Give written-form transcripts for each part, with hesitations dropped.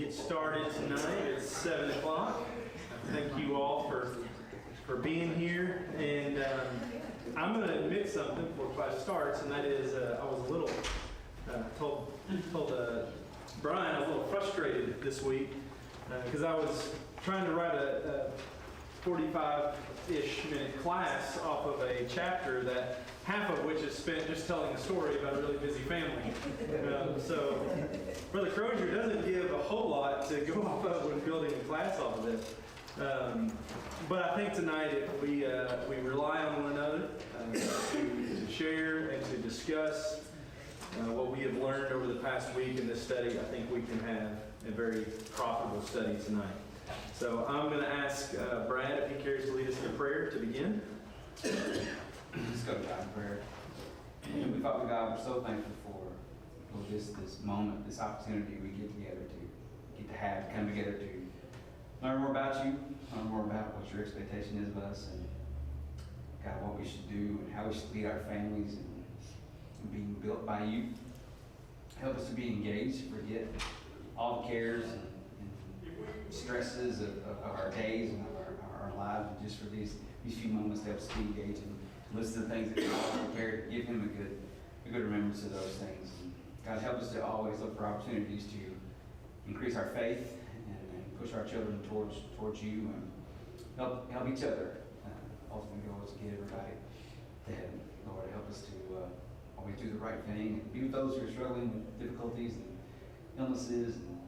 get started tonight. It's 7 o'clock. Thank you all for being here. And I'm going to admit something before class starts, and that is I was a little, told Brian I was a little frustrated this week because I was trying to write a 45-ish minute class off of a chapter that half of which is spent just telling a story about a really busy family. So Brother Crozier doesn't give a whole lot to go off of when building a class off of this. But I think tonight if we rely on one another to share and to discuss what we have learned over the past week in this study, I think we can have a very profitable study tonight. So I'm going to ask Brad if he cares to lead us in a prayer to begin. Let's go to God in prayer. And Father God, we're so thankful for this moment, this opportunity we get together to come together to learn more about you, learn more about what your expectation is of us, and God, what we should do and how we should lead our families and being built by you. Help us to be engaged, forget all the cares and stresses of our days and of our lives, and just for these few moments to help us be engaged and listen to the things that God prepared. Give him a good remembrance of those things. And God, help us to always look for opportunities to increase our faith and push our children towards you, and help each other. Ultimately, goal is to get everybody to heaven. Lord, help us to always do the right thing and be with those who are struggling with difficulties and illnesses and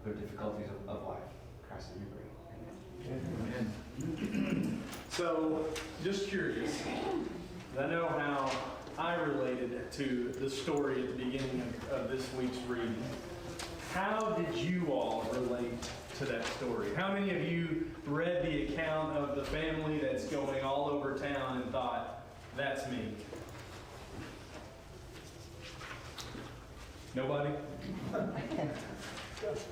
other difficulties of life. In Christ's name we pray. Amen. So, just curious, I know how I related to the story at the beginning of this week's reading. How did you all relate to that story? How many of you read the account of the family that's going all over town and thought, that's me? Nobody?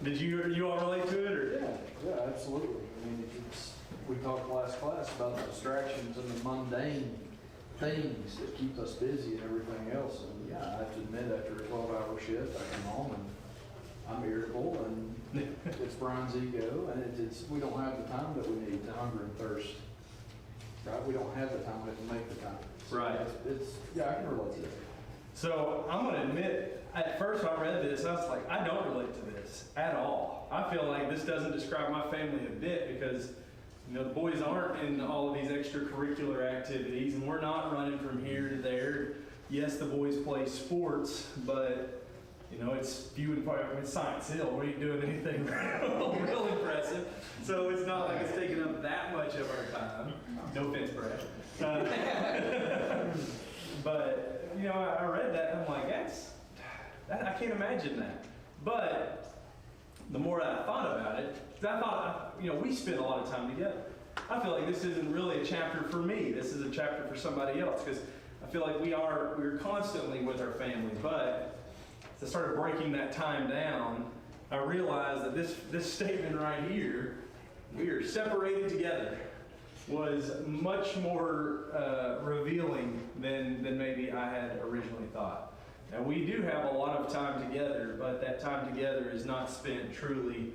Did you all relate to it? Or? Yeah, absolutely. I mean, we talked last class about the distractions and the mundane things that keep us busy and everything else. And yeah, I have to admit, after a 12-hour shift, I come home and I'm irritable, and it's Brian's ego, and it's we don't have the time that we need to hunger and thirst. Right? We don't have the time. We have to make the time. So right. Yeah, I can relate to that. So I'm going to admit, at first when I read this, I was like, I don't relate to this at all. I feel like this doesn't describe my family a bit because, the boys aren't in all of these extracurricular activities, and we're not running from here to there. Yes, the boys play sports, but, it's few and far. I mean, Science Hill, we ain't doing anything real impressive. So it's not like it's taking up that much of our time. No offense, Brad. But, I read that and I'm like, I can't imagine that. But the more I thought about it, because I thought, we spend a lot of time together. I feel like this isn't really a chapter for me. This is a chapter for somebody else, because I feel like we're constantly with our family. But as I started breaking that time down, I realized that this statement right here, we are separated together, was much more revealing than maybe I had originally thought. Now, we do have a lot of time together, but that time together is not spent truly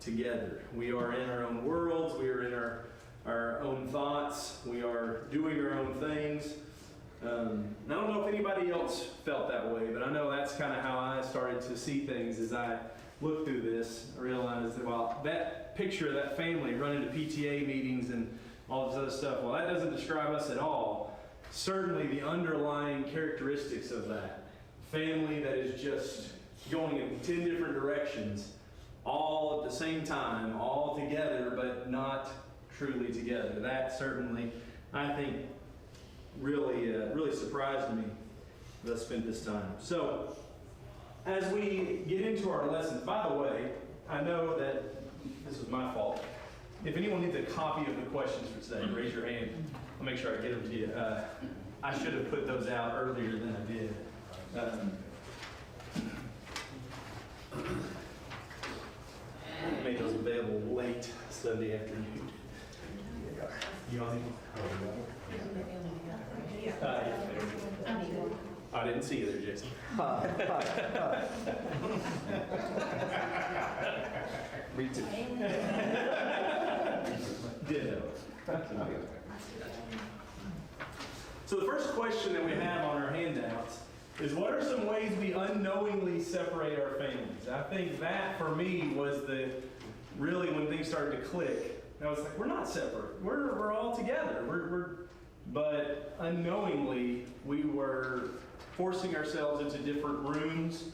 together. We are in our own worlds. We are in our own thoughts. We are doing our own things. I don't know if anybody else felt that way, but I know that's kind of how I started to see things as I looked through this. I realized that, that picture of that family running to PTA meetings and all this other stuff, that doesn't describe us at all. Certainly the underlying characteristics of that family that is just going in 10 different directions, all at the same time, all together, but not truly together. That certainly, I think, really surprised me that I spent this time. So, as we get into our lesson, by the way, I know that this was my fault. If anyone needs a copy of the questions for today, raise your hand. I'll make sure I get them to you. I should have put those out earlier than I did. Made those available late Sunday afternoon. You on it? I didn't see you there, Jason. Me too. Ditto. So the first question that we have on our handouts is, what are some ways we unknowingly separate our families? I think that for me was really when things started to click. I was like, we're not separate. We're all together. But unknowingly, we were forcing ourselves into different rooms,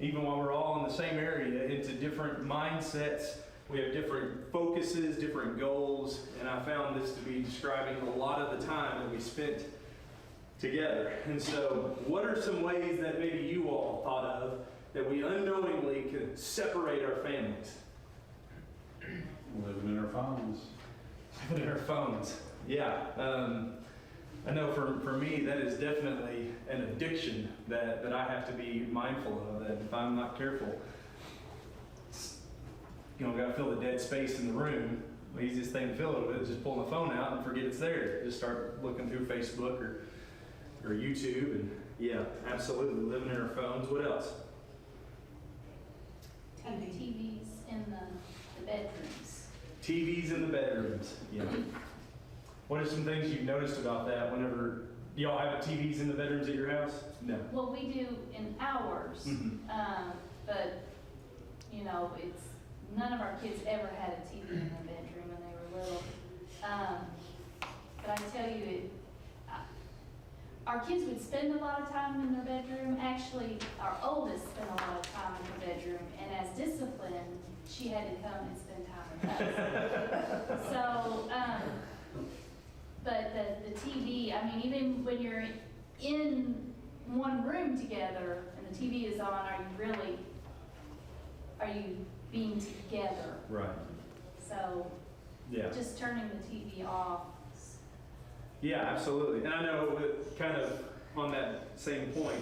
even while we're all in the same area, into different mindsets. We have different focuses, different goals, and I found this to be describing a lot of the time that we spent together. And so, what are some ways that maybe you all thought of that we unknowingly could separate our families? Living in our phones. Living in our phones. Yeah. I know for me, that is definitely an addiction that I have to be mindful of, that if I'm not careful, got to fill the dead space in the room. The easiest thing to fill it with is just pull my phone out and forget it's there. Just start looking through Facebook or YouTube, and yeah, absolutely, living in our phones. What else? TVs in the bedrooms. TVs in the bedrooms, yeah. What are some things you've noticed about that whenever, do y'all have TVs in the bedrooms at your house? No. Well, we do in ours, but, it's, none of our kids ever had a TV in their bedroom when they were little. But I tell you, our kids would spend a lot of time in their bedroom. Actually, our oldest spent a lot of time in her bedroom, and as discipline, she had to come and spend time with us. So, but the TV, I mean, even when you're in one room together and the TV is on, are you being together? Right. So, Yeah. just turning the TV off. Yeah, absolutely. And I know kind of on that same point,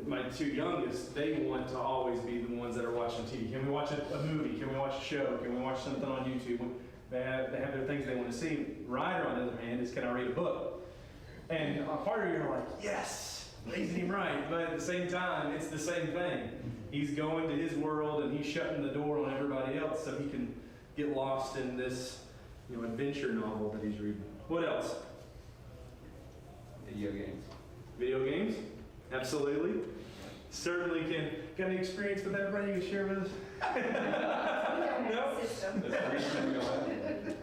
my two youngest, they want to always be the ones that are watching TV. Can we watch a movie? Can we watch a show? Can we watch something on YouTube? They have their things they want to see. Ryder, on the other hand, is, can I read a book? And a part of you are like, yes, raising him right. But at the same time, it's the same thing. He's going to his world and he's shutting the door on everybody else so he can get lost in this adventure novel that he's reading. What else? Video games. Video games? Absolutely. Certainly can. Got any experience with everybody you can share with us? No?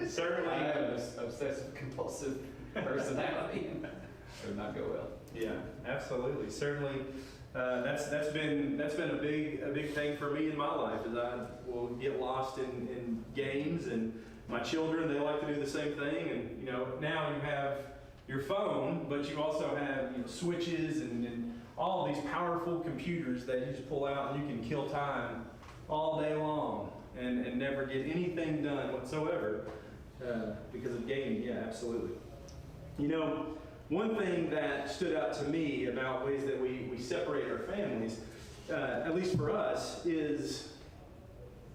Certainly. I have an obsessive compulsive personality and it would not go well. Yeah, absolutely. Certainly. That's been a big thing for me in my life, is I will get lost in games, and my children, they like to do the same thing. And now you have your phone, but you also have switches and all of these powerful computers that you just pull out and you can kill time all day long and never get anything done whatsoever because of gaming. Yeah, absolutely. One thing that stood out to me about ways that we separate our families, at least for us, is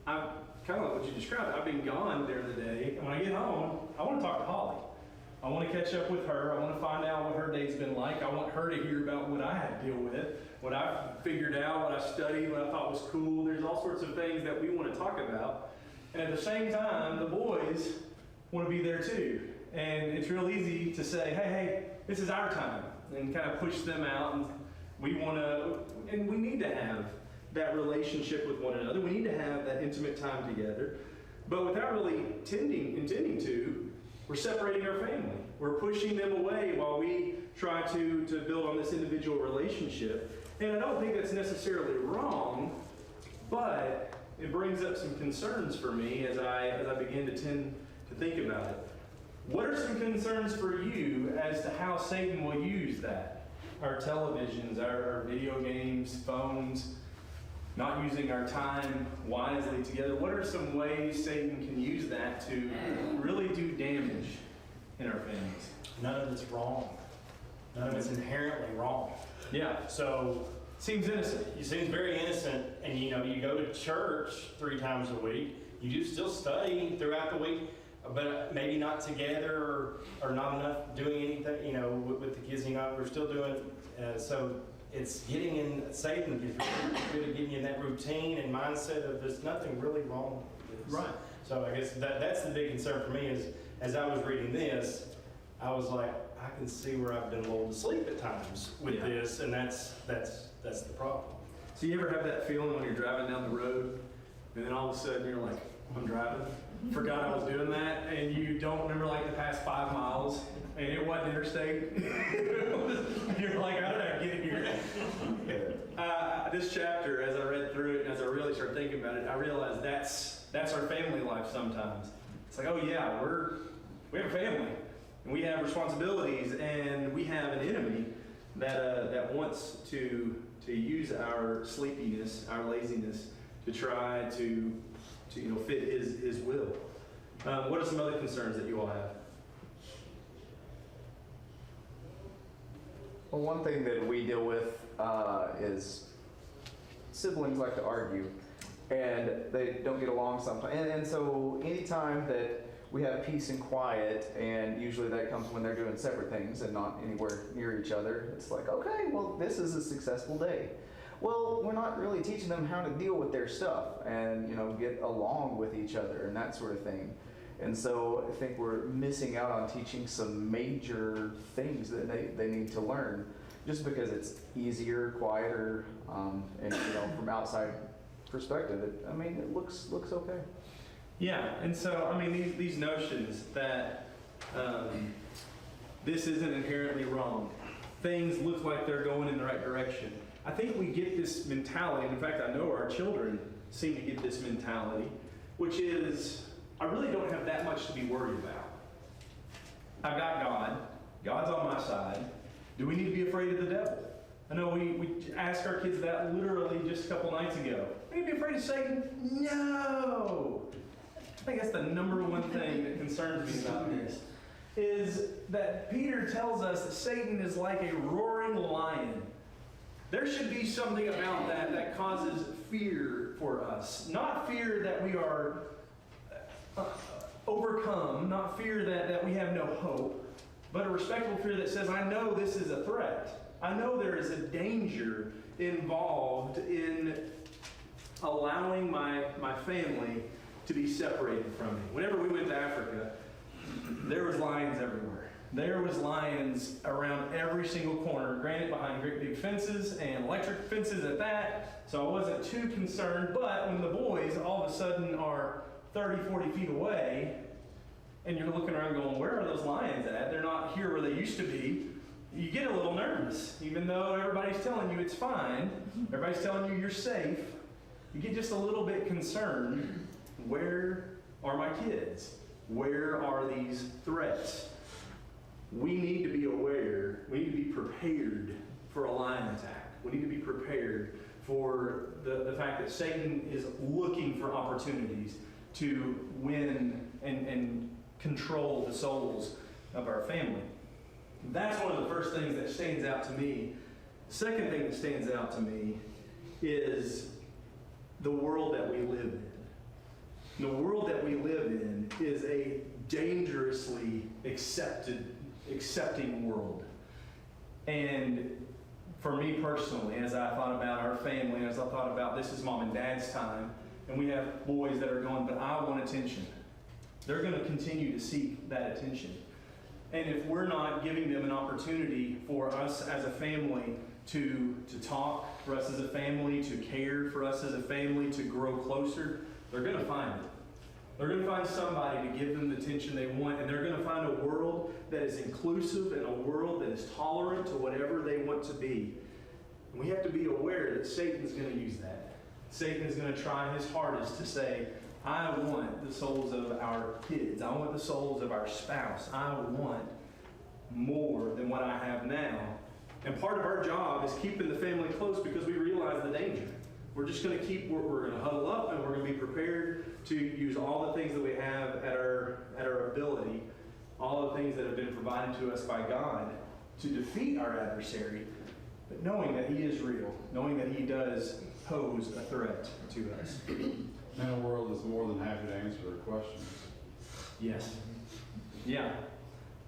kind of like what you described. I've been gone during the day, and when I get home, I want to talk to Holly. I want to catch up with her. I want to find out what her day's been like. I want her to hear about what I had to deal with, what I've figured out, what I studied, what I thought was cool. There's all sorts of things that we want to talk about. And at the same time, the boys want to be there too. And it's real easy to say, hey, this is our time, and kind of push them out. And we need to have that relationship with one another. We need to have that intimate time together. But without really intending to, we're separating our family. We're pushing them away while we try to build on this individual relationship. And I don't think that's necessarily wrong, but it brings up some concerns for me as I begin to tend to think about it. What are some concerns for you as to how Satan will use that? Our televisions, our video games, phones, not using our time wisely together. What are some ways Satan can use that to really do damage in our families? None of it's wrong. None of it's inherently wrong. Yeah. So Seems innocent. it seems very innocent, and you go to church 3 times a week. You do still study throughout the week, but maybe not together or not enough doing anything, with the kids. We're still doing, so it's getting in, Satan is really getting you in that routine and mindset of there's nothing really wrong with this. Right. So I guess that's the big concern for me is, as I was reading this, I was like, I can see where I've been lulled to sleep at times with this, and that's the problem. So you ever have that feeling when you're driving down the road, and then all of a sudden you're like, I'm driving, forgot I was doing that, and you don't remember like the past 5 miles, and it wasn't interstate. You're like, how did I get here? This chapter, as I read through it, and as I really started thinking about it, I realized that's our family life sometimes. It's like, oh yeah, we have a family, and we have responsibilities, and we have an enemy that wants to use our sleepiness, our laziness, to try to fit his will. What are some other concerns that you all have? Well, one thing that we deal with is siblings like to argue, and they don't get along sometimes. And so anytime that we have peace and quiet, and usually that comes when they're doing separate things and not anywhere near each other, it's like, okay, well, this is a successful day. Well, we're not really teaching them how to deal with their stuff and, get along with each other and that sort of thing. And so I think we're missing out on teaching some major things that they need to learn, just because it's easier, quieter, and from outside perspective, it looks okay. Yeah, and so these notions that this isn't inherently wrong, things look like they're going in the right direction. I think we get this mentality, and in fact, I know our children seem to get this mentality, which is, I really don't have that much to be worried about. I've got God. God's on my side. Do we need to be afraid of the devil? I know we asked our kids that literally just a couple nights ago. We need to be afraid of Satan? No! I think that's the number one thing that concerns me about this, is that Peter tells us that Satan is like a roaring lion. There should be something about that causes fear for us. Not fear that we are overcome, not fear that we have no hope, but a respectful fear that says, I know this is a threat. I know there is a danger involved in allowing my family to be separated from me. Whenever we went to Africa, there was lions everywhere. There was lions around every single corner, granted behind great big fences and electric fences at that, so I wasn't too concerned. But when the boys all of a sudden are 30, 40 feet away, and you're looking around going, where are those lions at? They're not here where they used to be. You get a little nervous, even though everybody's telling you it's fine. Everybody's telling you you're safe. You get just a little bit concerned. Where are my kids? Where are these threats? We need to be aware. We need to be prepared for a lion attack. We need to be prepared for the fact that Satan is looking for opportunities to win and control the souls of our family. That's one of the first things that stands out to me. Second thing that stands out to me is the world that we live in. The world that we live in is a dangerously accepting world. And for me personally, as I thought about our family, as I thought about this is mom and dad's time, and we have boys that are going, but I want attention. They're going to continue to seek that attention. And if we're not giving them an opportunity for us as a family to talk, for us as a family to care, for us as a family to grow closer, they're going to find it. They're going to find somebody to give them the attention they want, and they're going to find a world that is inclusive and a world that is tolerant to whatever they want to be. And we have to be aware that Satan's going to use that. Satan is going to try his hardest to say, I want the souls of our kids. I want the souls of our spouse. I want more than what I have now. And part of our job is keeping the family close because we realize the danger. We're just going to we're going to huddle up and we're going to be prepared to use all the things that we have at our ability, all the things that have been provided to us by God to defeat our adversary, but knowing that he is real, knowing that he does pose a threat to us. And the world is more than happy to answer their questions. Yes. Yeah.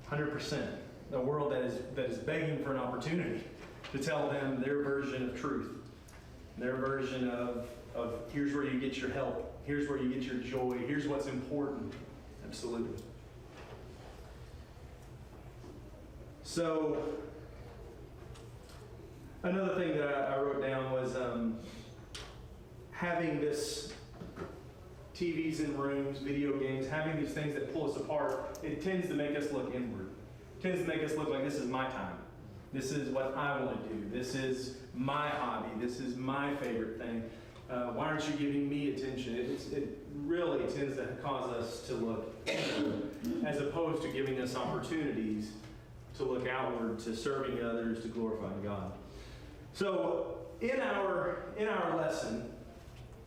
100%. A world that is begging for an opportunity to tell them their version of truth, their version of here's where you get your help, here's where you get your joy, here's what's important. Absolutely. So, another thing that I wrote down was having this TVs and rooms, video games, having these things that pull us apart, it tends to make us look inward. It tends to make us look like this is my time. This is what I want to do. This is my hobby. This is my favorite thing. Why aren't you giving me attention? It really tends to cause us to look inward as opposed to giving us opportunities to look outward, to serving others, to glorifying God. So in our lesson,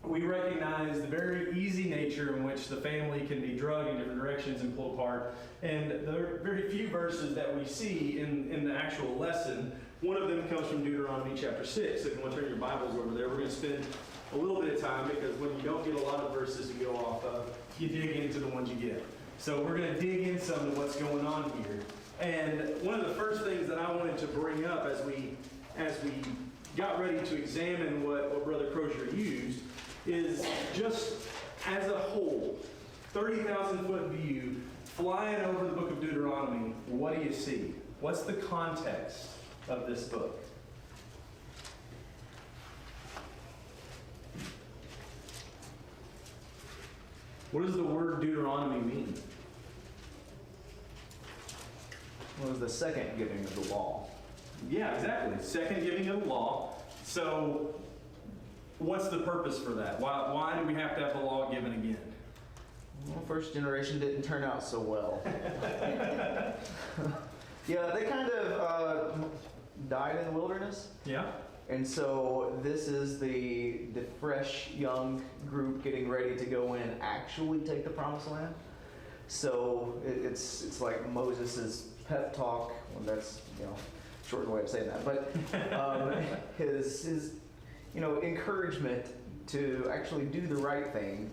we recognize the very easy nature in which the family can be drugged in different directions and pulled apart. And there are very few verses that we see in the actual lesson. One of them comes from Deuteronomy chapter 6. If you want to turn your Bibles over there, we're going to spend a little bit of time because when you don't get a lot of verses to go off of, you dig into the ones you get. So we're going to dig in some to what's going on here. And one of the first things that I wanted to bring up as we got ready to examine what Brother Crozier used is just as a whole, 30,000-foot view, flying over the book of Deuteronomy, what do you see? What's the context of this book? What does the word Deuteronomy mean? Well, it was the second giving of the law. Yeah, exactly. Second giving of the law. So, what's the purpose for that? Why do we have to have the law given again? Well, first generation didn't turn out so well. Yeah, they kind of died in the wilderness. Yeah. And so this is the fresh young group getting ready to go in and actually take the promised land. So it's like Moses' pep talk. Well, that's shortened way of saying that, but his encouragement to actually do the right thing.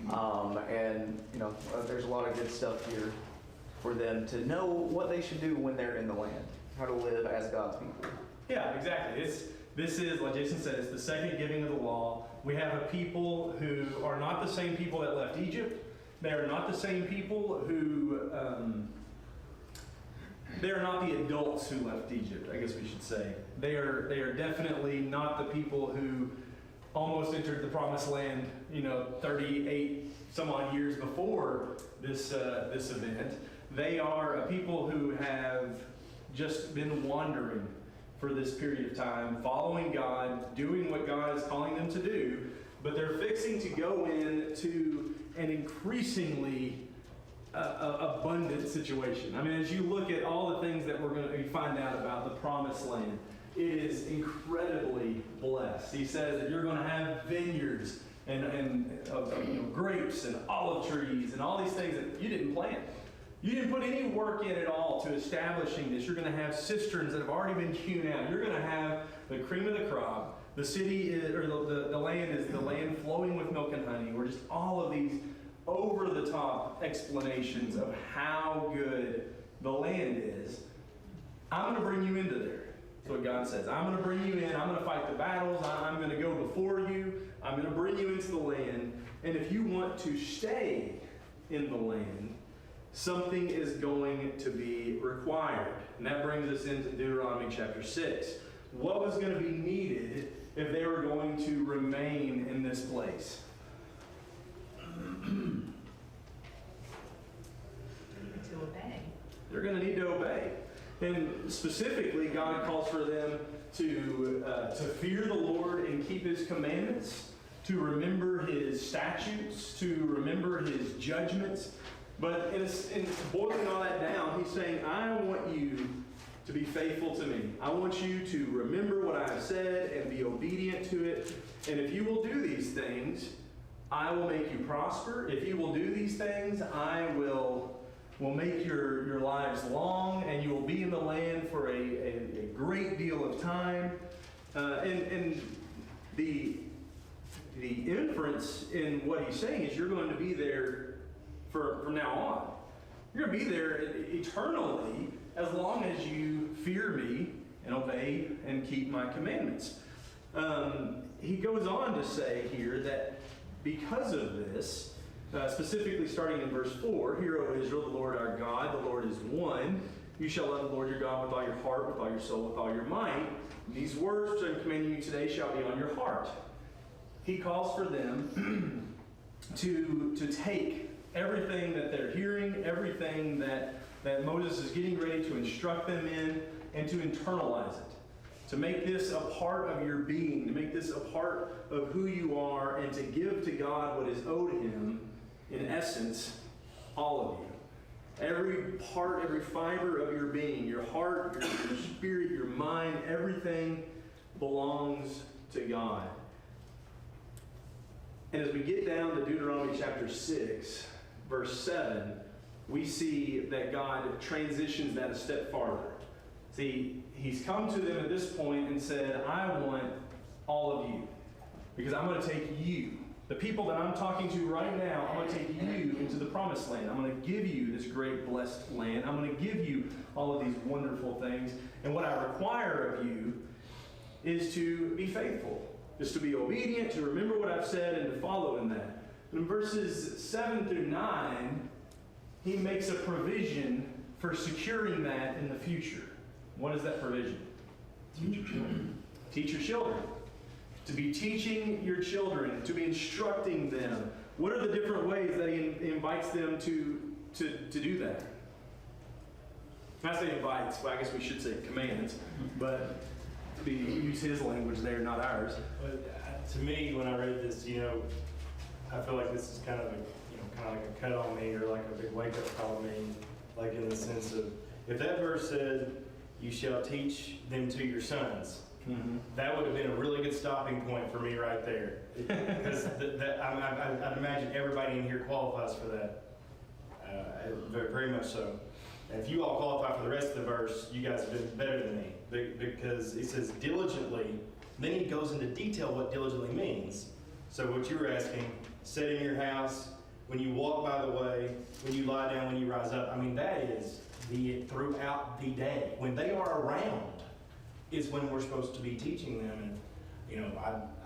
And there's a lot of good stuff here for them to know what they should do when they're in the land, how to live as God's people. Yeah, exactly. This is, like Jason said, it's the second giving of the law. We have a people who are not the same people that left Egypt. They are not the same people who, they are not the adults who left Egypt, I guess we should say. They are definitely not the people who almost entered the promised land, 38 some odd years before this event. They are a people who have just been wandering for this period of time, following God, doing what God is calling them to do, but they're fixing to go into an increasingly abundant situation. I mean, as you look at all the things that we're going to find out about the promised land, it is incredibly blessed. He says that you're going to have vineyards and grapes and olive trees and all these things that you didn't plant. You didn't put any work in at all to establishing this. You're going to have cisterns that have already been hewn out. You're going to have the cream of the crop. The city is, or the land is the land flowing with milk and honey. Or just all of these over-the-top explanations of how good the land is. I'm going to bring you into there. That's what God says. I'm going to bring you in. I'm going to fight the battles. I'm going to go before you. I'm going to bring you into the land. And if you want to stay in the land, something is going to be required. And that brings us into Deuteronomy chapter 6. What was going to be needed if they were going to remain in this place? To obey. They're going to need to obey. And specifically, God calls for them to fear the Lord and keep His commandments, to remember His statutes, to remember His judgments. But in boiling all that down, He's saying, I want you to be faithful to me. I want you to remember what I have said and be obedient to it. And if you will do these things, I will make you prosper. If you will do these things, I will make your lives long, and you will be in the land for a great deal of time. And the inference in what He's saying is you're going to be there from now on. going to be there eternally as long as you fear me and obey and keep my commandments. He goes on to say here that because of this, specifically starting in verse 4, Hear, O Israel, the Lord our God, the Lord is one. You shall love the Lord your God with all your heart, with all your soul, with all your might. These words which I'm commanding you today shall be on your heart. He calls for them to take everything that they're hearing, everything that Moses is getting ready to instruct them in, and to internalize it. To make this a part of your being, to make this a part of who you are, and to give to God what is owed him, in essence, all of you. Every part, every fiber of your being, your heart, your spirit, your mind, everything belongs to God. And as we get down to Deuteronomy chapter 6, verse 7, we see that God transitions that a step farther. See, he's come to them at this point and said, I want all of you. Because I'm going to take you, the people that I'm talking to right now, I'm going to take you into the promised land. I'm going to give you this great blessed land. I'm going to give you all of these wonderful things. And what I require of you is to be faithful, is to be obedient, to remember what I've said, and to follow in that. In verses 7 through 9, he makes a provision for securing that in the future. What is that provision? Teach your children. Teach your children. To be teaching your children, to be instructing them. What are the different ways that he invites them to do that? I say invites, but I guess we should say commands. But we use his language there, not ours. But to me, when I read this, I feel like this is kind of like a cut on me, or like a big wake up call to me, like in the sense of, if that verse said, you shall teach them to your sons, that would have been a really good stopping point for me right there. Because I'd imagine everybody in here qualifies for that. Very, very much so. And if you all qualify for the rest of the verse, you guys have been better than me. Because it says diligently, then he goes into detail what diligently means. So what you were asking, sit in your house, when you walk by the way, when you lie down, when you rise up. I mean, that is throughout the day. When they are around is when we're supposed to be teaching them. And,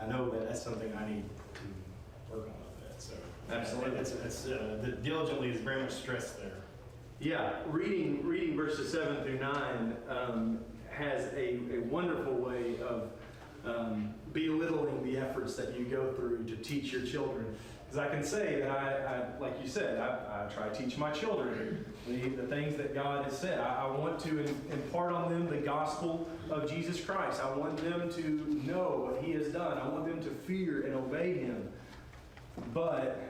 I know that that's something I need to work on with that. So Absolutely. The diligently is very much stressed there. Yeah, reading verses 7 through 9 has a wonderful way of belittling the efforts that you go through to teach your children. Because I can say that I like you said, I try to teach my children the things that God has said. I want to impart on them the gospel of Jesus Christ. I want them to know what he has done. I want them to fear and obey him. But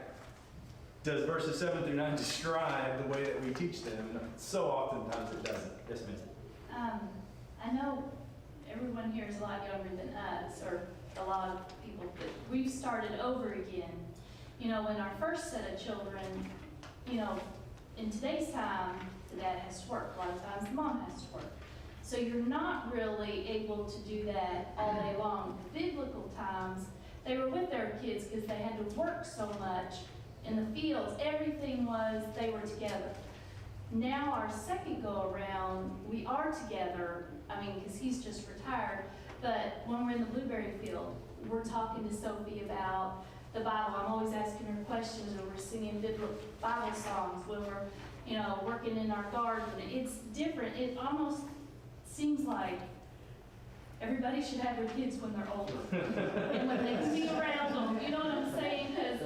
does verses 7 through 9 describe the way that we teach them? So oftentimes it doesn't. Yes, ma'am. I know everyone here is a lot younger than us, or a lot of people, but we've started over again. When our first set of children, in today's time, the dad has to work. A lot of times the mom has to work. So you're not really able to do that all day long. The biblical times, they were with their kids because they had to work so much in the fields. Everything was, they were together. Now our second go around, we are together, because he's just retired, but when we're in the blueberry field, we're talking to Sophie about the Bible. I'm always asking her questions, or we're singing biblical Bible songs, when we're, working in our garden. It's different. It almost seems like everybody should have their kids when they're older. And when they can be around them, you know what I'm saying? Because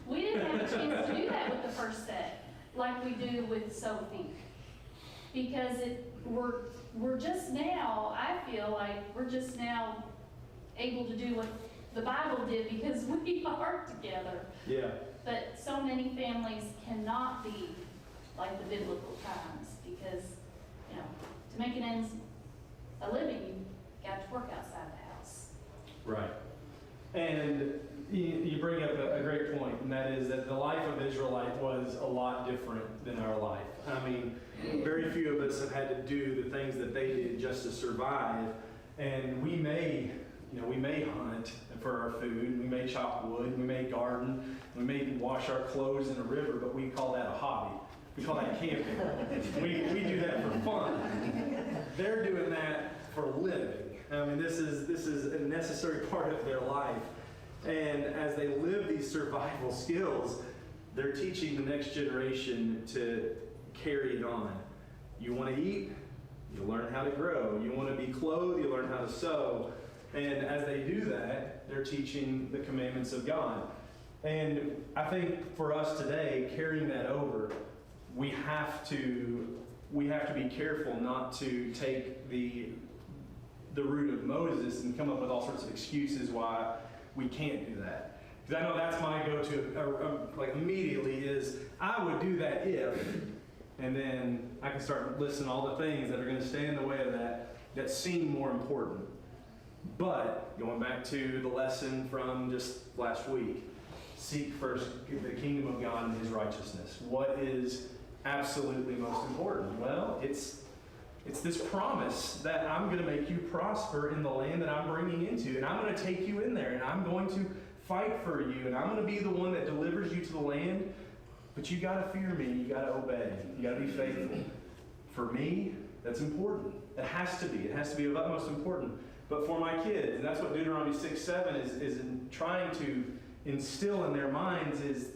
we didn't have a chance to do that with the first set, like we do with Sophie. Because we're just now, I feel like we're just now able to do what the Bible did because we are together. Yeah. But so many families cannot be like the biblical times because, to make a living, you got to work outside the house. Right. And you bring up a great point, and that is that the life of Israelite was a lot different than our life. Very few of us have had to do the things that they did just to survive, and we may hunt for our food, we may chop wood, we may garden, we may wash our clothes in a river, but we call that a hobby. We call that camping. We do that for fun. They're doing that for a living. I mean, this is a necessary part of their life. And as they live these survival skills, they're teaching the next generation to carry it on. You want to eat, you learn how to grow. You want to be clothed, you learn how to sew. And as they do that, they're teaching the commandments of God. And I think for us today, carrying that over, we have to be careful not to take the root of Moses and come up with all sorts of excuses why we can't do that. Because I know that's my go-to, like immediately is, I would do that if, and then I can start listing all the things that are going to stand in the way of that seem more important. But going back to the lesson from just last week, seek first the kingdom of God and his righteousness. What is absolutely most important? Well, it's this promise that I'm going to make you prosper in the land that I'm bringing into, and I'm going to take you in there, and I'm going to fight for you, and I'm going to be the one that delivers you to the land. But you got to fear me, you got to obey, you got to be faithful. For me, that's important. It has to be. It has to be of utmost importance. But for my kids, and that's what Deuteronomy 6:7 is trying to instill in their minds, is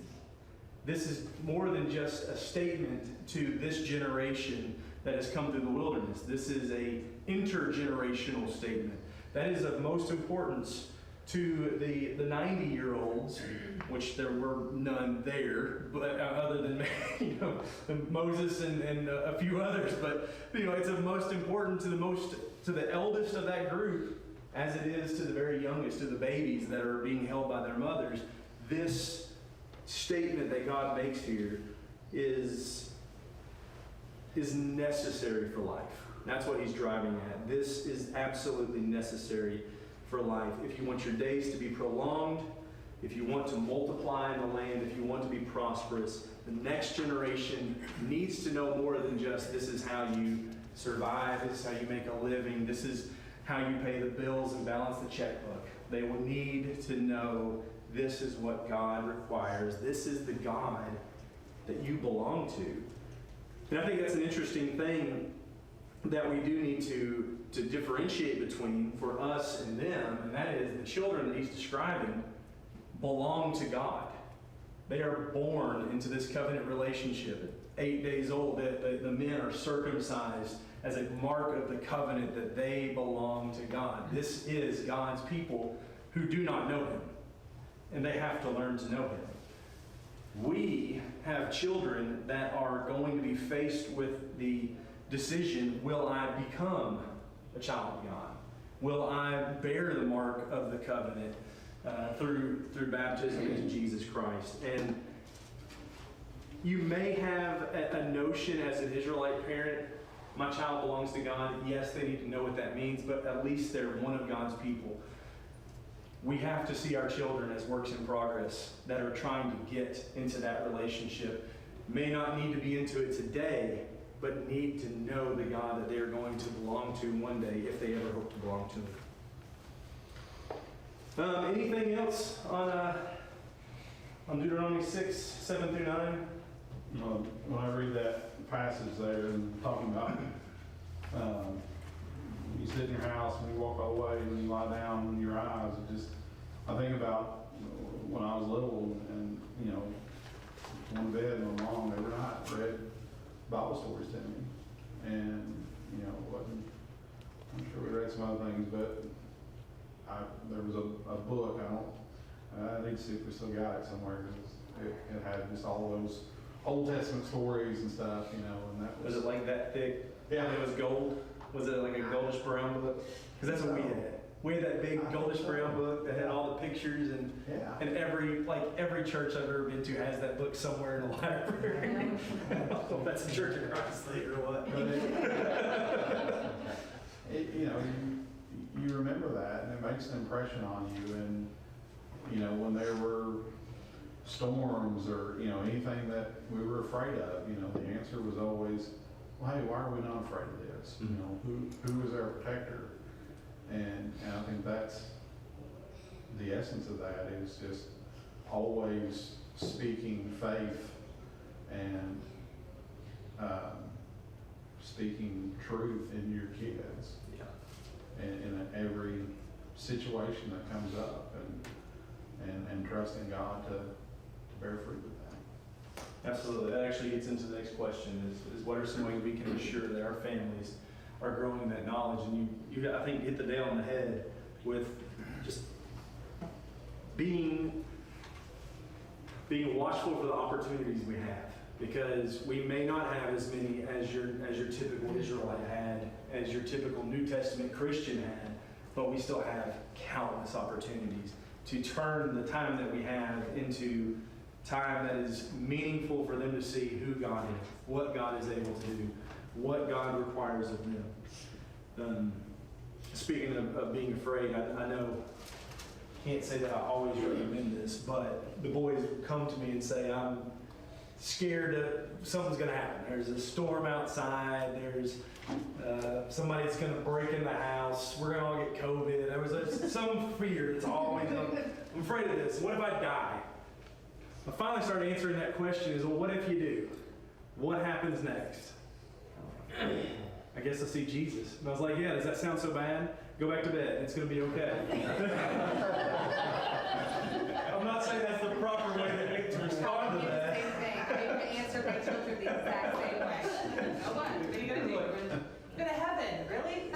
this is more than just a statement to this generation that has come through the wilderness. This is a intergenerational statement. That is of most importance to the 90-year-olds, which there were none there, but other than Moses and a few others. But it's of most important to the eldest of that group, as it is to the very youngest, to the babies that are being held by their mothers. This statement that God makes here is necessary for life. That's what he's driving at. This is absolutely necessary for life. If you want your days to be prolonged, if you want to multiply in the land, if you want to be prosperous, the next generation needs to know more than just this is how you survive, this is how you make a living, this is how you pay the bills and balance the checkbook. They will need to know this is what God requires. This is the God that you belong to. And I think that's an interesting thing that we do need to differentiate between for us and them, and that is the children that he's describing belong to God. They are born into this covenant relationship. At 8 days old, the men are circumcised as a mark of the covenant that they belong to God. This is God's people who do not know him, and they have to learn to know him. We have children that are going to be faced with the decision, will I become a child of God? Will I bear the mark of the covenant through baptism into Jesus Christ? And you may have a notion as an Israelite parent, my child belongs to God. Yes, they need to know what that means, but at least they're one of God's people. We have to see our children as works in progress that are trying to get into that relationship. May not need to be into it today, but need to know the God that they are going to belong to one day if they ever hope to belong to him. Anything else on Deuteronomy 6:7-9? When I read that passage there and talking about you sit in your house, when you walk away, when you lie down, when you rise, I think about when I was little and going to bed and mom every night read Bible stories to me, and I'm sure we read some other things, but there was a book. I need to see if we still got it somewhere, because it had just all those Old Testament stories and stuff, and that was. Was it like that thick? Yeah. It was gold? Was it like a goldish brown book? Because that's what we had. We had that big goldish brown book that had all the pictures, and every church I've ever been to has that book somewhere in the library. I don't know if that's a Church of Christ thing or what. You remember that, and it makes an impression on you. And when there were storms or anything that we were afraid of, the answer was always, well, hey, why are we not afraid of this? Mm-hmm. Who is our protector? And I think that's the essence of that, is just always speaking faith and speaking truth in your kids in every situation that comes up, and trusting God to bear fruit with that. Absolutely. That actually gets into the next question is what are some ways we can ensure that our families are growing that knowledge? And you I think, hit the nail on the head with just being watchful for the opportunities we have. Because we may not have as many as your typical Israelite had, as your typical New Testament Christian had, but we still have countless opportunities to turn the time that we have into time that is meaningful for them to see who God is, what God is able to do, what God requires of them. Speaking of being afraid, I know, can't say that I always recommend this, but the boys come to me and say, I'm scared that something's going to happen. There's a storm outside. There's somebody that's going to break in the house. We're going to all get COVID. There was some fear that's always, I'm afraid of this. What if I die? I finally started answering that question is, well, what if you do? What happens next? I guess I see Jesus. And I was like, yeah, does that sound so bad? Go back to bed. It's going to be okay. I'm not saying that's the proper way to respond to that. Same thing. I would answer my children the exact same way. Now what? What are you going to do? Go to heaven. Really?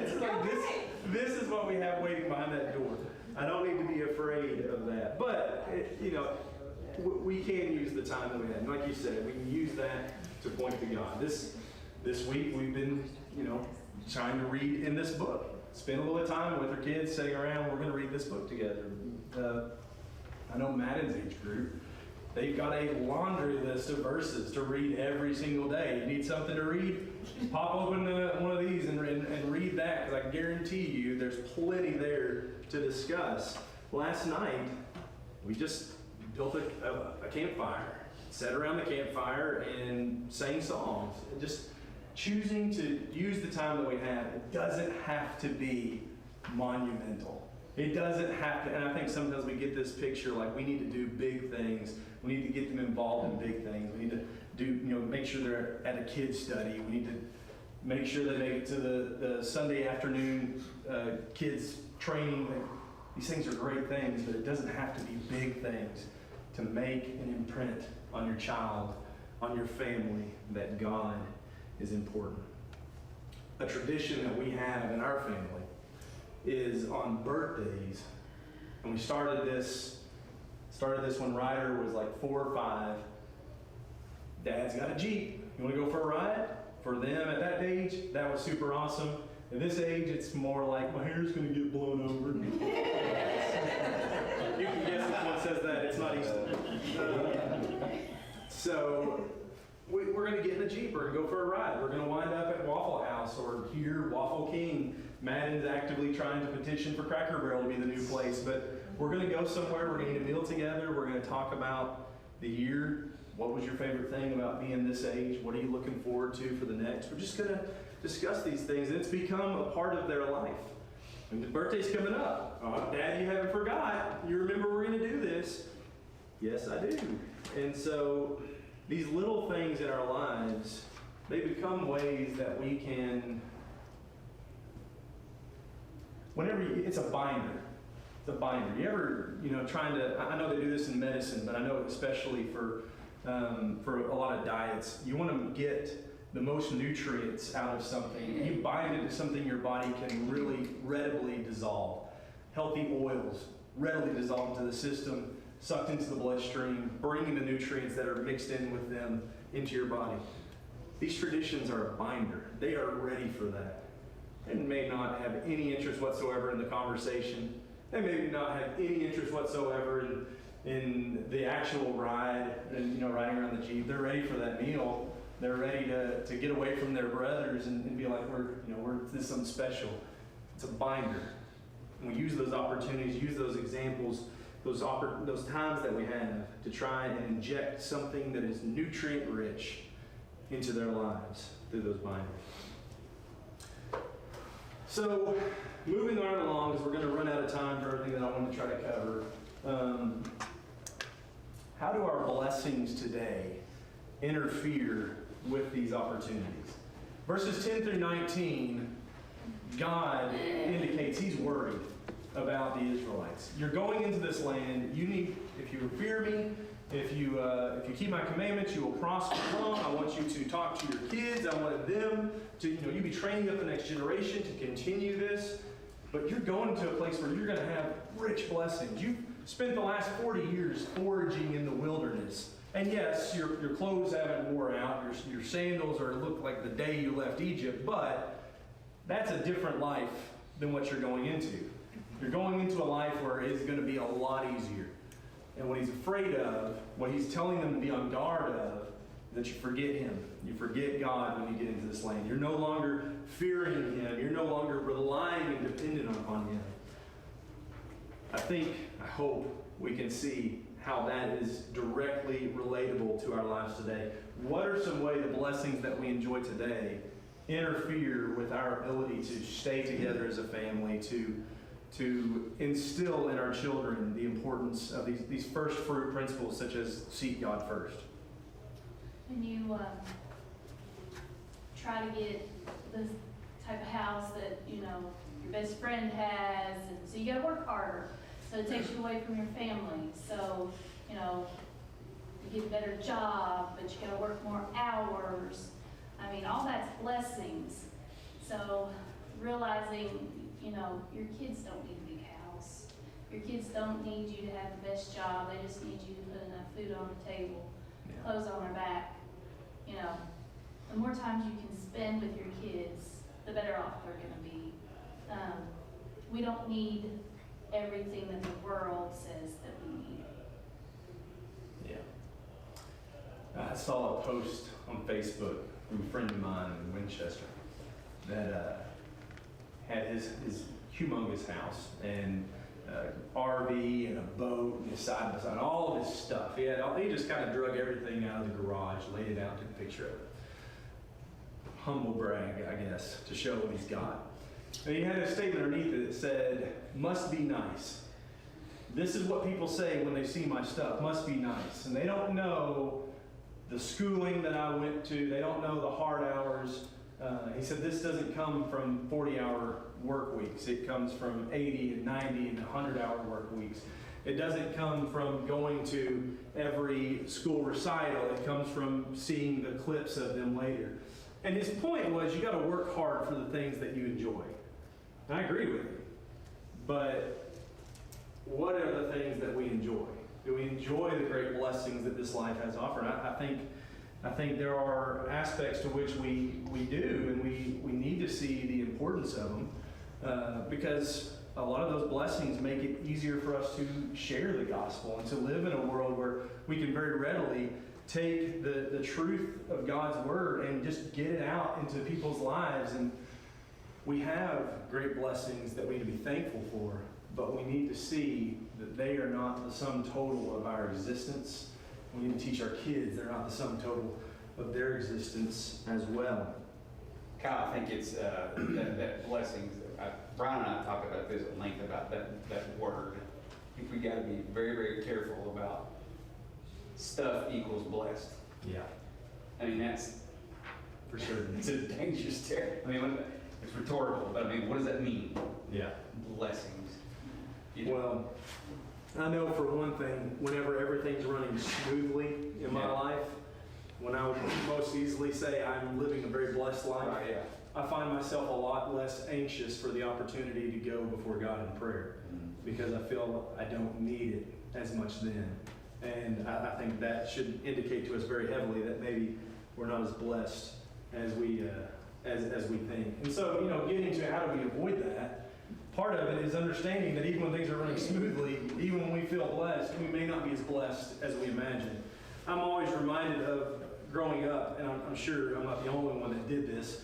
It's like this is what we have waiting behind that door. I don't need to be afraid of that. But, we can use the time that we have. And like you said, we can use that to point to God. This week we've been, trying to read in this book. Spend a little time with our kids, sitting around. We're going to read this book together. I know Madden's age group, they've got a laundry list of verses to read every single day. You need something to read? Pop open one of these and read that, because I guarantee you there's plenty there to discuss. Last night, we just built a campfire, sat around the campfire and sang songs. Just choosing to use the time that we have. It doesn't have to be monumental. It doesn't have to, and I think sometimes we get this picture like we need to do big things. We need to get them involved in big things. We need to do, make sure they're at a kid's study. We need to make sure they make it to the Sunday afternoon kids training. These things are great things, but it doesn't have to be big things to make an imprint on your child, on your family, that God is important. A tradition that we have in our family is on birthdays, and we started this when Ryder was like 4 or 5. Dad's got a Jeep. You want to go for a ride? For them at that age, that was super awesome. At this age, it's more like my hair's going to get blown over. You can guess if one says that, it's not Easter. So we're going to get in a Jeep. We're going to go for a ride. We're going to wind up at Waffle House or here, Waffle King. Madden's actively trying to petition for Cracker Barrel to be the new place. But we're going to go somewhere. We're going to eat a meal together. We're going to talk about the year. What was your favorite thing about being this age? What are you looking forward to for the next? We're just going to discuss these things. And it's become a part of their life. And the birthday's coming up. Oh, Dad, you haven't forgot. You remember we're going to do this. Yes, I do. And so these little things in our lives, they become ways that we can, it's a binder. It's a binder. You ever, trying to, I know they do this in medicine, but I know especially for a lot of diets, you want to get the most nutrients out of something. You bind it to something your body can really readily dissolve. Healthy oils readily dissolve into the system, sucked into the bloodstream, bringing the nutrients that are mixed in with them into your body. These traditions are a binder. They are ready for that. They may not have any interest whatsoever in the conversation. They may not have any interest whatsoever in the actual ride and riding around the Jeep. They're ready for that meal. They're ready to get away from their brothers and be like, this is something special. It's a binder. And we use those opportunities, use those examples, those times that we have to try and inject something that is nutrient rich into their lives through those binders. So, moving right along, because we're going to run out of time for everything that I want to try to cover. How do our blessings today interfere with these opportunities. Verses 10 through 19, God indicates He's worried about the Israelites. You're going into this land. You need, if you fear me, if you keep my commandments, you will prosper long. I want you to talk to your kids. I want them to, you be training up the next generation to continue this. But you're going to a place where you're going to have rich blessings. You've spent the last 40 years foraging in the wilderness. And yes, your clothes haven't wore out. Your sandals look like the day you left Egypt. But that's a different life than what you're going into. You're going into a life where it's going to be a lot easier. And what He's afraid of, what He's telling them to be on guard of, that you forget Him. You forget God when you get into this land. You're no longer fearing Him. You're no longer relying and dependent upon Him. I hope we can see how that is directly relatable to our lives today. What are some ways the blessings that we enjoy today interfere with our ability to stay together as a family, to instill in our children the importance of these first fruit principles, such as seek God first? When you try to get the type of house that, your best friend has, and so you got to work harder. So it takes you away from your family. So, you get a better job, but you got to work more hours. I mean, all that's blessings. So realizing, your kids don't need a big house. Your kids don't need you to have the best job. They just need you to put enough food on the table, clothes on their back. The more times you can spend with your kids, the better off they're going to be. We don't need everything that the world says that we need. Yeah. I saw a post on Facebook from a friend of mine in Winchester that had his humongous house and RV and a boat and his side by side, all of his stuff. He just kind of drug everything out of the garage, laid it out, took a picture of it. Humble brag, I guess, to show what he's got. And he had a statement underneath it that said, "Must be nice." This is what people say when they see my stuff, must be nice. And they don't know the schooling that I went to. They don't know the hard hours. He said this doesn't come from 40-hour work weeks. It comes from 80 and 90 and 100-hour work weeks. It doesn't come from going to every school recital. It comes from seeing the clips of them later. And his point was, you got to work hard for the things that you enjoy. And I agree with him. But what are the things that we enjoy? Do we enjoy the great blessings that this life has offered? I think there are aspects to which we do, and we need to see the importance of them, because a lot of those blessings make it easier for us to share the gospel and to live in a world where we can very readily take the truth of God's word and just get it out into people's lives. And we have great blessings that we need to be thankful for, but we need to see that they are not the sum total of our existence. We need to teach our kids they're not the sum total of their existence as well. Kyle, I think it's that blessings. Brian and I talk about this at length about that word. I think we got to be very, very careful about stuff equals blessed. Yeah. I mean, that's For sure. it's a dangerous territory. I mean, it's rhetorical, but I mean, what does that mean? Yeah. Blessings. Well, I know for one thing, whenever everything's running smoothly in my life, when I would most easily say I'm living a very blessed life, Right, yeah. I find myself a lot less anxious for the opportunity to go before God in prayer, because I feel I don't need it as much then. And I think that should indicate to us very heavily that maybe we're not as blessed as we think. And so, getting to how do we avoid that, part of it is understanding that even when things are running smoothly, even when we feel blessed, we may not be as blessed as we imagine. I'm always reminded of growing up, and I'm sure I'm not the only one that did this.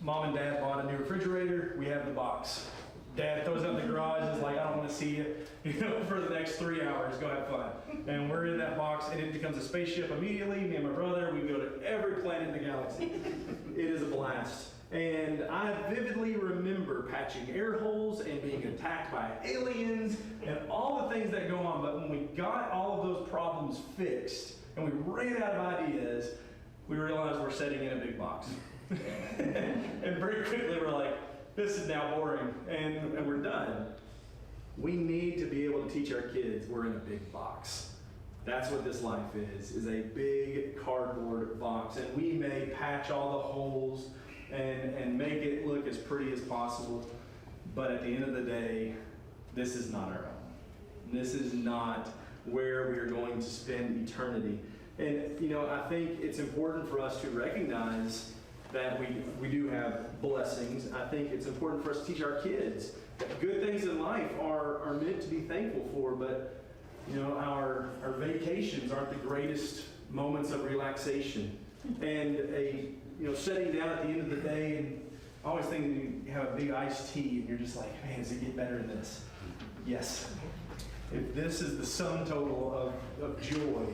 Mom and Dad bought a new refrigerator. We have the box. Dad throws it in the garage. It's like, I don't want to see it. For the next 3 hours, go have fun. And we're in that box, and it becomes a spaceship immediately. Me and my brother, we go to every planet in the galaxy. It is a blast. And I vividly remember patching air holes and being attacked by aliens and all the things that go on. But when we got all of those problems fixed and we ran out of ideas, we realize we're setting in a big box. And very quickly we're like, this is now boring, and we're done. We need to be able to teach our kids we're in a big box. That's what this life is a big cardboard box. And we may patch all the holes and make it look as pretty as possible. But at the end of the day, this is not our own. This is not where we are going to spend eternity. And, you know, I think it's important for us to recognize that we do have blessings. I think it's important for us to teach our kids that good things in life are meant to be thankful for, but, you know, our vacations aren't the greatest moments of relaxation. And sitting down at the end of the day, and I always think you have a big iced tea and you're just like, man, does it get better than this? Yes. If this is the sum total of joy,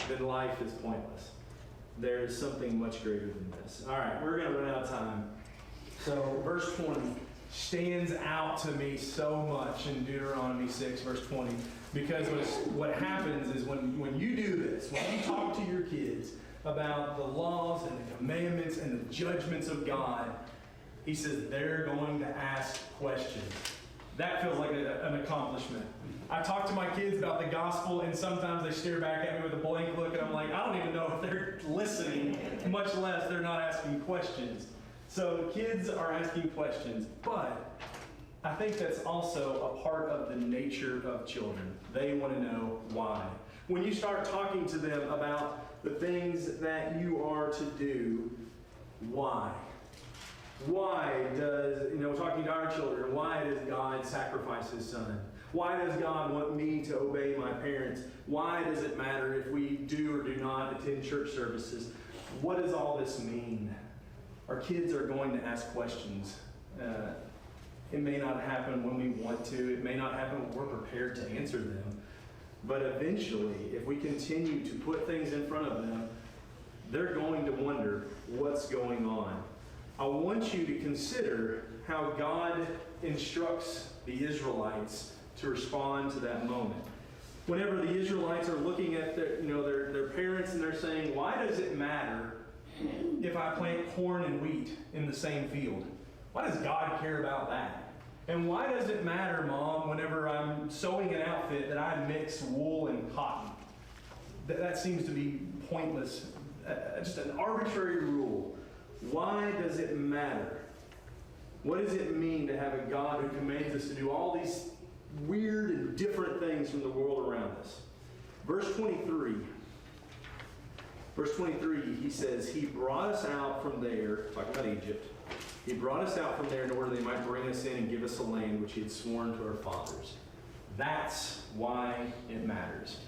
then life is pointless. There is something much greater than this. All right, we're going to run out of time. So verse 20 stands out to me so much in Deuteronomy 6, verse 20, because what happens is when you do this, when you talk to your kids about the laws and the commandments and the judgments of God, he says they're going to ask questions. That feels like an accomplishment. I talk to my kids about the gospel, and sometimes they stare back at me with a blank look, and I'm like, I don't even know if they're listening, much less they're not asking questions. So kids are asking questions, but I think that's also a part of the nature of children. They want to know why. When you start talking to them about the things that you are to do, why? Why does, talking to our children, why does God sacrifice his son? Why does God want me to obey my parents? Why does it matter if we do or do not attend church services? What does all this mean? Our kids are going to ask questions. It may not happen when we want to. It may not happen when we're prepared to answer them. But eventually, if we continue to put things in front of them, they're going to wonder what's going on. I want you to consider how God instructs the Israelites to respond to that moment. Whenever the Israelites are looking at their parents and they're saying, why does it matter if I plant corn and wheat in the same field? Why does God care about that? And why does it matter, Mom, whenever I'm sewing an outfit that I mix wool and cotton? That seems to be pointless, just an arbitrary rule. Why does it matter? What does it mean to have a God who commands us to do all these weird and different things from the world around us? Verse 23. Verse 23, he says, he brought us out from there, talking about Egypt. He brought us out from there in order they might bring us in and give us a land which he had sworn to our fathers. That's why it matters.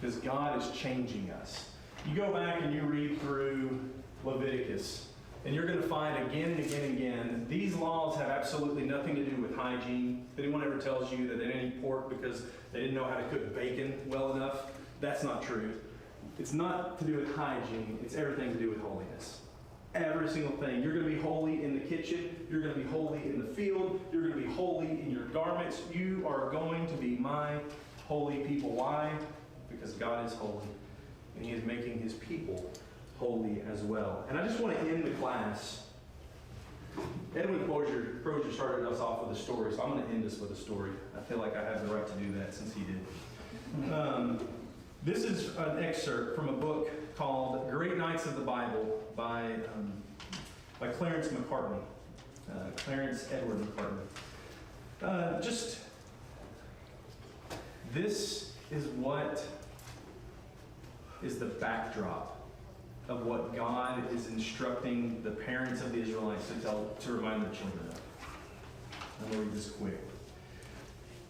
Because God is changing us. You go back and you read through Leviticus, and you're going to find again and again and again, these laws have absolutely nothing to do with hygiene. If anyone ever tells you that they didn't eat pork because they didn't know how to cook bacon well enough, that's not true. It's not to do with hygiene. It's everything to do with holiness. Every single thing. You're going to be holy in the kitchen. You're going to be holy in the field. You're going to be holy in your garments. You are going to be my holy people. Why? Because God is holy, and he is making his people holy as well. And I just want to end the class. Edwin Crozier started us off with a story, so I'm going to end this with a story. I feel like I have the right to do that since he did. This is an excerpt from a book called Great Nights of the Bible by Clarence McCartney. Clarence Edward McCartney. This is what is the backdrop of what God is instructing the parents of the Israelites to remind their children of. I'm going to read this quick.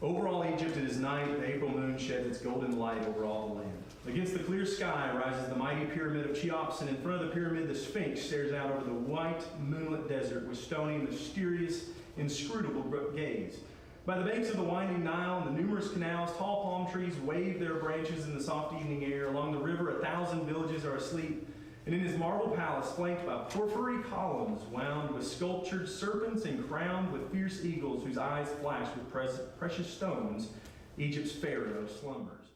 Over all Egypt it is night, the April moon sheds its golden light over all the land. Against the clear sky rises the mighty pyramid of Cheops, and in front of the pyramid the Sphinx stares out over the white, moonlit desert with stony, mysterious, inscrutable gaze. By the banks of the winding Nile and the numerous canals, tall palm trees wave their branches in the soft evening air. Along the river 1,000 villages are asleep, and in his marble palace, flanked by porphyry columns wound with sculptured serpents and crowned with fierce eagles whose eyes flash with precious stones, Egypt's pharaoh slumbers.